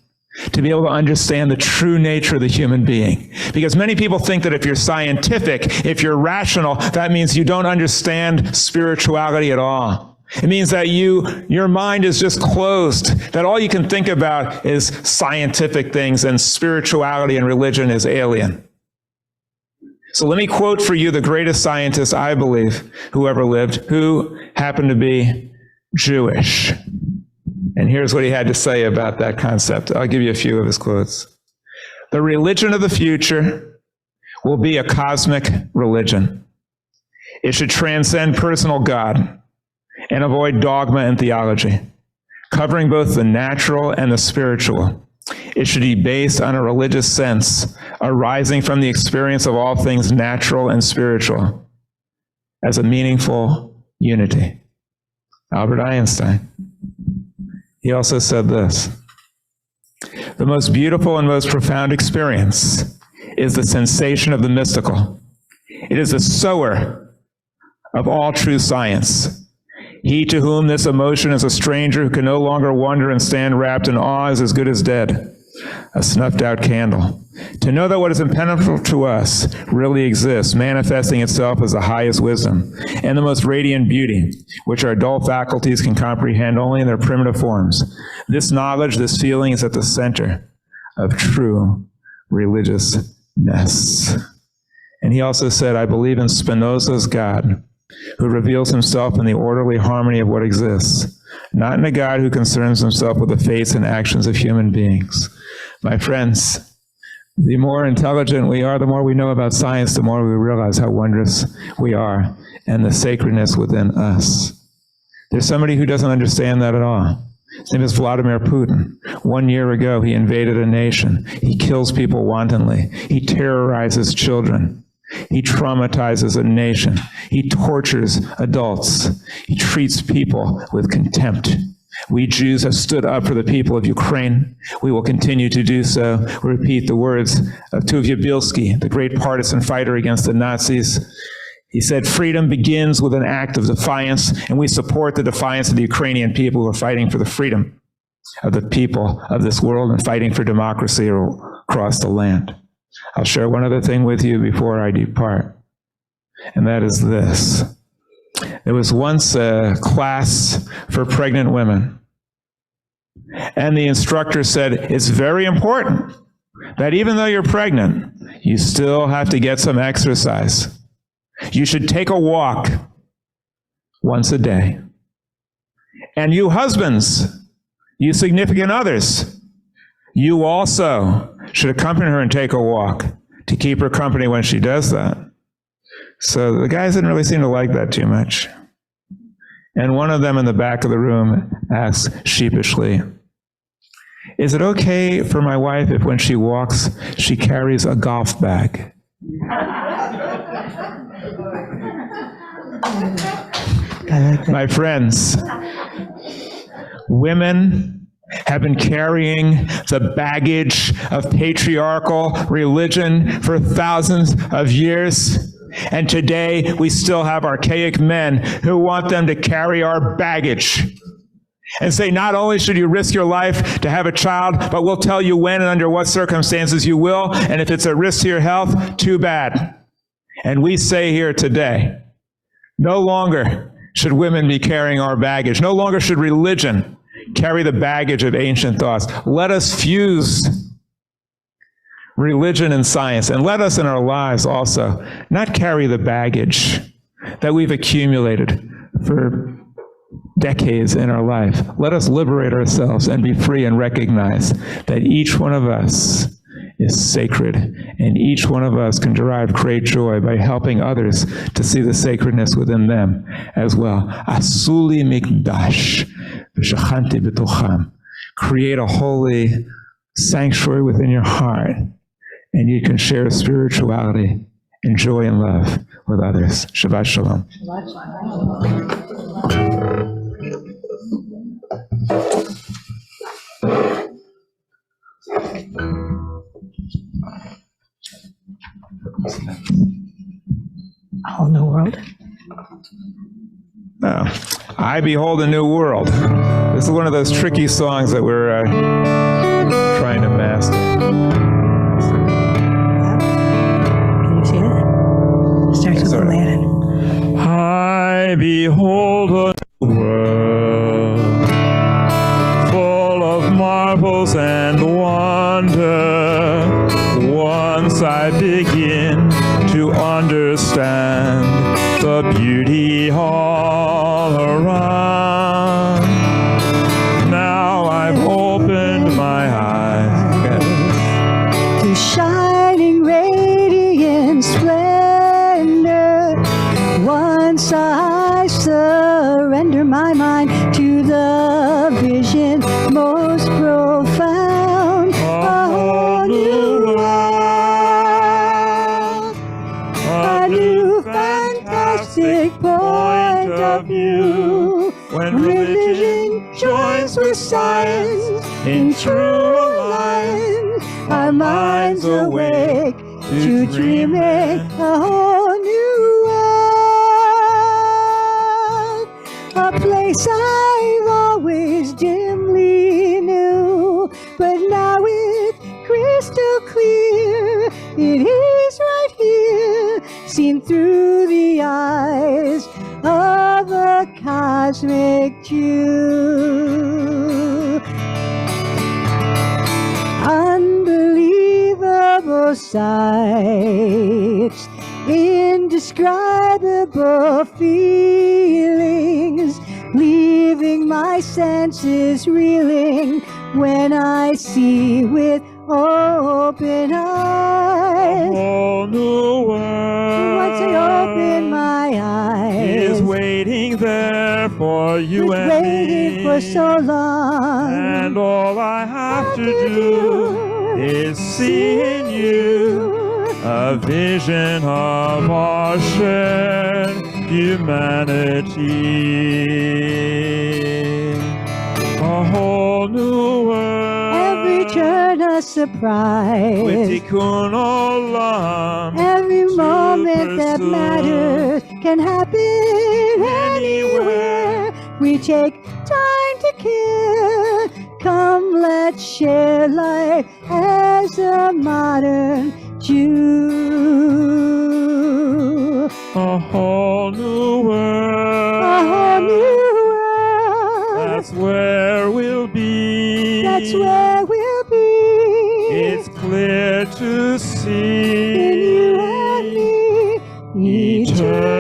to be able to understand the true nature of the human being. Because many people think that if you're scientific, if you're rational, that means you don't understand spirituality at all. It means that your mind is just closed, that all you can think about is scientific things, and spirituality and religion is alien. So let me quote for you the greatest scientist, I believe, who ever lived, who happened to be Jewish. And here's what he had to say about that concept. I'll give you a few of his quotes. The religion of the future will be a cosmic religion. It should transcend personal God and avoid dogma and theology, covering both the natural and the spiritual. It should be based on a religious sense arising from the experience of all things natural and spiritual as a meaningful unity. Albert Einstein. He also said this: the most beautiful and most profound experience is the sensation of the mystical. It is the sower of all true science. He to whom this emotion is a stranger, who can no longer wonder and stand wrapped in awe, is as good as dead, a snuffed out candle. To know that what is impenetrable to us really exists, manifesting itself as the highest wisdom and the most radiant beauty, which our dull faculties can comprehend only in their primitive forms. This knowledge, this feeling is at the center of true religiousness. And he also said, I believe in Spinoza's God, who reveals himself in the orderly harmony of what exists, not in a God who concerns himself with the fates and actions of human beings. My friends, the more intelligent we are, the more we know about science, the more we realize how wondrous we are and the sacredness within us. There's somebody who doesn't understand that at all. His name is Vladimir Putin. 1 year ago, he invaded a nation. He kills people wantonly. He terrorizes children. He traumatizes a nation. He tortures adults. He treats people with contempt. We Jews have stood up for the people of Ukraine. We will continue to do so. We repeat the words of Tuvia Bielski, the great partisan fighter against the Nazis. He said, freedom begins with an act of defiance, and we support the defiance of the Ukrainian people who are fighting for the freedom of the people of this world and fighting for democracy across the land. I'll share one other thing with you before I depart, and that is this. There was once a class for pregnant women, and the instructor said, it's very important that even though you're pregnant, you still have to get some exercise. You should take a walk once a day. And you husbands, you significant others, you also should accompany her and take a walk to keep her company when she does that. So the guys didn't really seem to like that too much. And one of them in the back of the room asked sheepishly, is it okay for my wife if when she walks, she carries a golf bag? My friends, women have been carrying the baggage of patriarchal religion for thousands of years. And today we still have archaic men who want them to carry our baggage and say, not only should you risk your life to have a child, but we'll tell you when and under what circumstances you will. And if it's a risk to your health, too bad. And we say here today, no longer should women be carrying our baggage. No longer should religion carry the baggage of ancient thoughts. Let us fuse religion and science, and let us in our lives also not carry the baggage that we've accumulated for decades in our life. Let us liberate ourselves and be free and recognize that each one of us is sacred, and each one of us can derive great joy by helping others to see the sacredness within them as well. Asuli mikdash v'shachanti b'tocham. Create a holy sanctuary within your heart, and you can share spirituality and joy and love with others. Shabbat shalom. A whole new world. I behold a new world. This is one of those tricky songs that we're trying to master. Can you see it? Starts with the Latin. I behold a new world, full of marvels and wonder. Once I begin to understand the beauty all around, now I've opened my eyes To shining radiant splendor. Once I surrender my mind to the vision most profound. A whole new world, a new fantastic point of view. When religion joins with science in true alliance, our minds awake to dreaming a whole new world. A place I've always dimly knew, but now it's crystal clear. It is right here, seen through the eyes of a cosmic Jew. Unbelievable sights, indescribable feelings, leaving my senses reeling when I see with open eyes. whole new world. Once I open my eyes, is waiting there for you was and waiting me. for so long. And all I have to do is see in you a vision of our shared humanity. A whole new world. Every turn a surprise. With tikkun olam. Every to moment that pursue. matters can happen anywhere. We take time to care. Come, let's share life as a modern Jew. A whole new world. A whole new world. That's where we'll be. That's where we'll be. It's clear to see. In you and me. Eternity.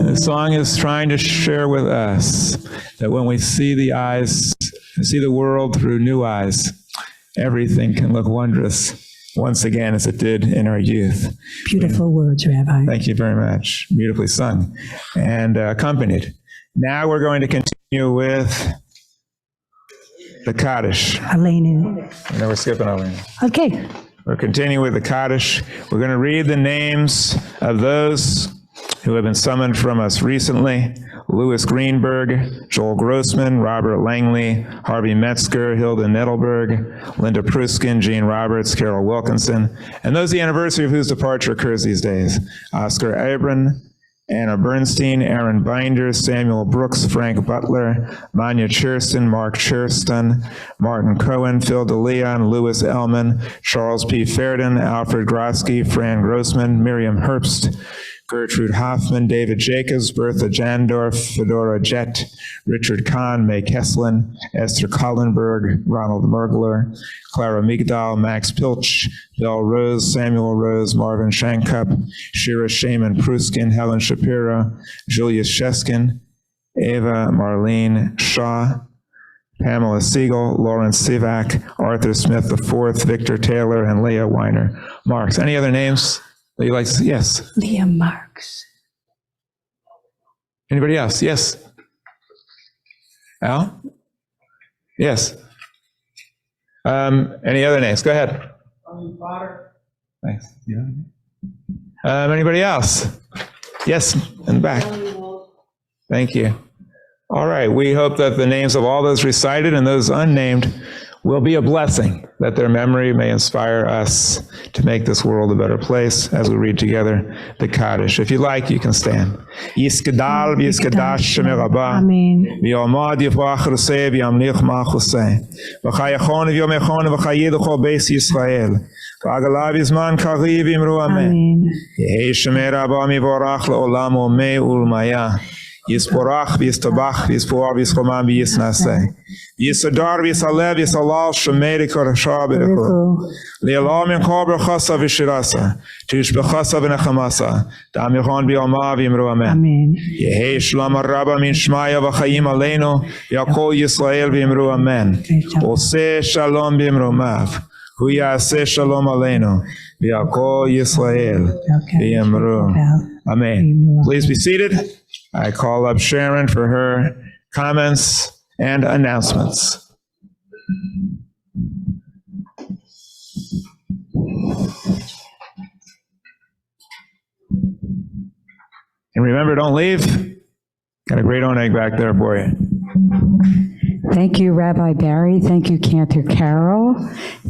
The song is trying to share with us that when we see the world through new eyes, everything can look wondrous once again as it did in our youth. Beautiful words, Rabbi. Thank you very much. Beautifully sung and accompanied. Now we're going to continue with the Kaddish. Helena. I know we're skipping over. Okay. We're continuing with the Kaddish. We're going to read the names of those who have been summoned from us recently: Louis Greenberg, Joel Grossman, Robert Langley, Harvey Metzger, Hilda Nettelberg, Linda Pruskin, Jean Roberts, Carol Wilkinson, and those the anniversary of whose departure occurs these days: Oscar Abram, Anna Bernstein, Aaron Binder, Samuel Brooks, Frank Butler, Manya Churston, Mark Churston, Martin Cohen, Phil DeLeon, Louis Ellman, Charles P. Fairden, Alfred Grosky, Fran Grossman, Miriam Herbst, Gertrude Hoffman, David Jacobs, Bertha Jandorf, Fedora Jett, Richard Kahn, May Kesslin, Esther Cullenberg, Ronald Mergler, Clara Migdal, Max Pilch, Bill Rose, Samuel Rose, Marvin Shankup, Shira Shaman Pruskin, Helen Shapiro, Julius Sheskin, Ava Marlene Shaw, Pamela Siegel, Lawrence Sivak, Arthur Smith IV, Victor Taylor, and Leah Weiner Marks. Any other names that you like to see? Yes. Leah Marks. Anybody else? Yes. Al? Yes. Any other names? Go ahead. Thanks. Anybody else? Yes, in the back. Thank you. All right. We hope that the names of all those recited and those unnamed will be a blessing, that their memory may inspire us to make this world a better place as we read together the Kaddish. If you like, you can stand. Yiskadal v'yiskadash shemeh rabah. Amen. V'yomad yifrach ruseh v'yamlich ma'chuseh. V'chayachon v'yomechon v'chayid l'chol beis Yisrael. V'agalav yizman kariv v'imru amen. Amen. Yehi shemeh rabah mivorach le'olam omeh ulmaya. Yisporach v'yistabach v'yispor v'yischomam v'yisnaseh. Yisadar v'yisalev v'yisalal shemeh l'korashah b'rechu. Le'olam yankor b'chasa v'shirasa. Tishbechasa v'nechamasa. Dam yachon v'yomah v'imru amen. Amen. Yehi shlam rabba min shmaya v'chayim aleinu v'yakol Yisrael v'imru amen. Oseh shalom v'imru mav. Hu yaseh shalom aleinu v'yakol Yisrael v'imru amen. Please be seated. I call up Sharon for her comments and announcements. And remember, don't leave. Got a great oneg back there for you. Thank you, Rabbi Barry. Thank you, Cantor Carol.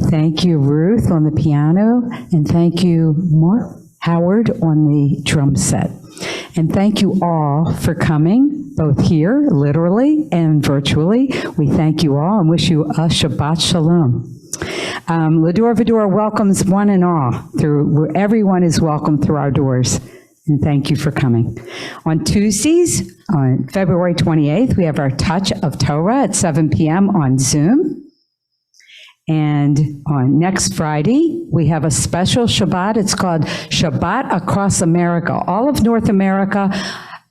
Thank you, Ruth, on the piano. And thank you, Howard, on the drum set. And thank you all for coming, both here, literally, and virtually. We thank you all and wish you a Shabbat Shalom. Va-Dor Va-Dor welcomes one and all. Everyone is welcome through our doors. And thank you for coming. On Tuesdays, on February 28th, we have our Touch of Torah at 7 p.m. on Zoom. And on next Friday, we have a special Shabbat. It's called Shabbat Across America. All of North America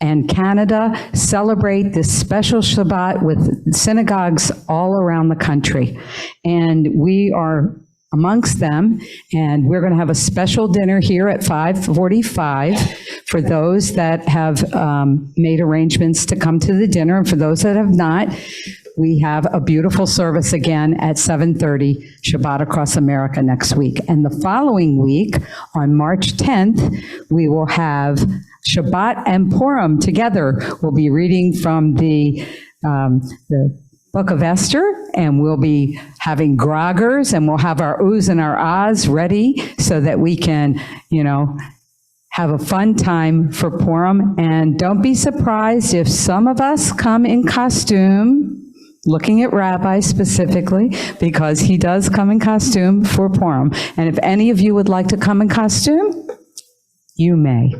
and Canada celebrate this special Shabbat with synagogues all around the country. And we are amongst them, and we're going to have a special dinner here at 5:45 for those that have made arrangements to come to the dinner, and for those that have not, we have a beautiful service again at 7:30, Shabbat Across America next week. And the following week, on March 10th, we will have Shabbat and Purim together. We'll be reading from the Book of Esther, and we'll be having groggers, and we'll have our oohs and our ahs ready so that we can, have a fun time for Purim. And don't be surprised if some of us come in costume, looking at Rabbi specifically, because he does come in costume for Purim. And if any of you would like to come in costume, you may.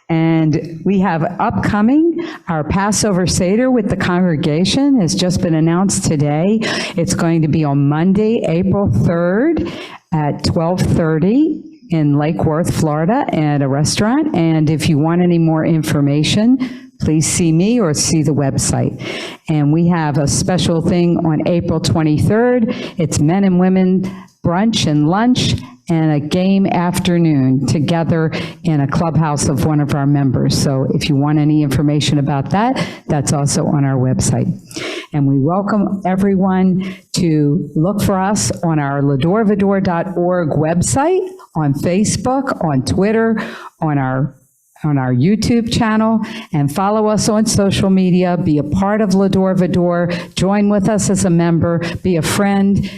And we have upcoming our Passover Seder with the congregation has just been announced today. It's going to be on Monday, April 3rd at 12:30 in Lake Worth, Florida, at a restaurant. And if you want any more information, please see me or see the website. And we have a special thing on April 23rd. It's men and women brunch and lunch and a game afternoon together in a clubhouse of one of our members. So if you want any information about that, that's also on our website. And we welcome everyone to look for us on our ladorvador.org website, on Facebook, on Twitter, on our YouTube channel, and follow us on social media. Be a part of Lador Vador. Join with us as a member. Be a friend,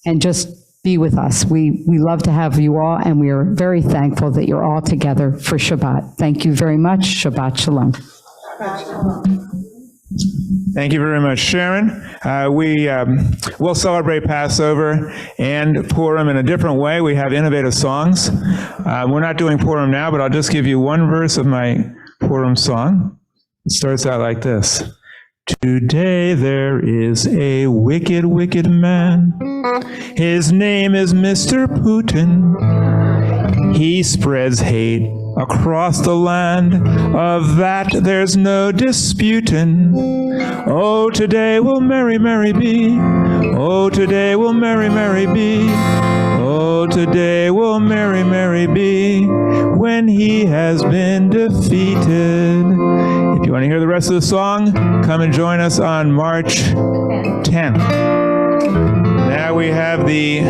and just be with us. We love to have you all, and we are very thankful that you're all together for Shabbat. Thank you very much. Shabbat Shalom. Thank you very much, Sharon. We'll celebrate Passover and Purim in a different way. We have innovative songs. We're not doing Purim now, but I'll just give you one verse of my Purim song. It starts out like this. Today there is a wicked, wicked man. His name is Mr. Putin. He spreads hate across the land. Of that there's no disputing. Oh, today will merry, merry be. Oh, today will merry, merry be. Oh, today will merry, merry be when he has been defeated. If you want to hear the rest of the song, come and join us on March 10th. Now we have the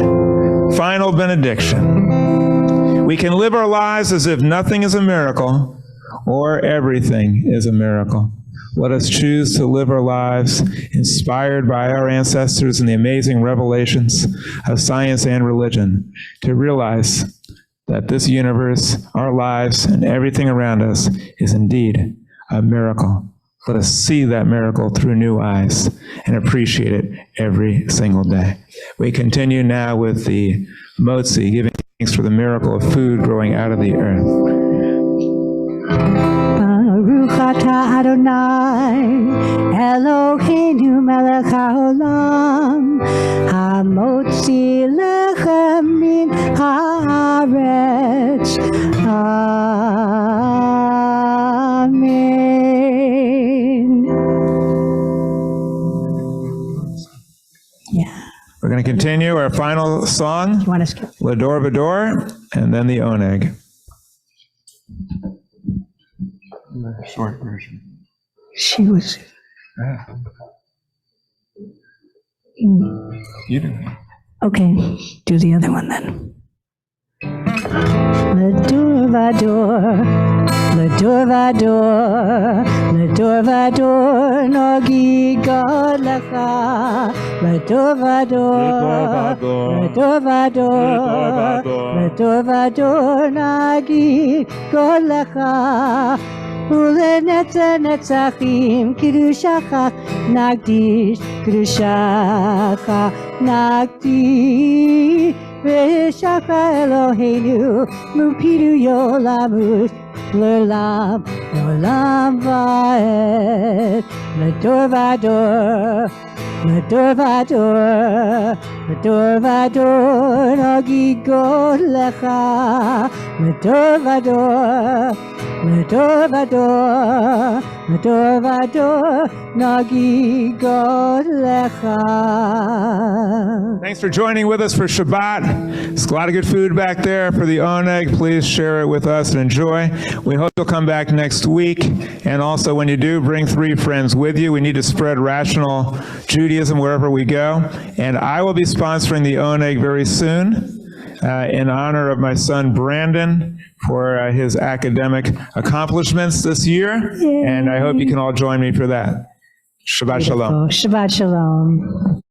final benediction. We can live our lives as if nothing is a miracle or everything is a miracle. Let us choose to live our lives inspired by our ancestors and the amazing revelations of science and religion, to realize that this universe, our lives, and everything around us is indeed a miracle. Let us see that miracle through new eyes and appreciate it every single day. We continue now with the motzi, giving thanks for the miracle of food growing out of the earth. Baruch atah Adonai, Eloheinu melech haolam, hamotzi lechem min haaretz. Amen. Yeah. We're going to continue our final song, You want to skip? Lador Vador, and then the oneg. Short version. She was. You do. Okay, do the other one then. Lador Vador, Lador Vador, Lador Vador, Nogi God Lecha. Lador Vador, Lador Vador, Lador Vador, Nogi God Lecha. Ulenetza netzachim, Kiddushachach nagdish, Kiddushachach nagdish. V'shaka Eloheinu, mupidu yolamut, l'olam, l'olam va'ed. Lador Vador, Lador Vador, Lador Vador, Nogi God Lecha. Lador Vador, Lador Vador, Lador Vador, Nogi God Lecha. Thanks for joining with us for Shabbat. There's a lot of good food back there for the oneg. Please share it with us and enjoy. We hope you'll come back next next week. And also, when you do, bring 3 friends with you. We need to spread rational Judaism wherever we go. And I will be sponsoring the Oneg very soon in honor of my son Brandon for his academic accomplishments this year. Yay. And I hope you can all join me for that. Shabbat Shalom. Shabbat Shalom.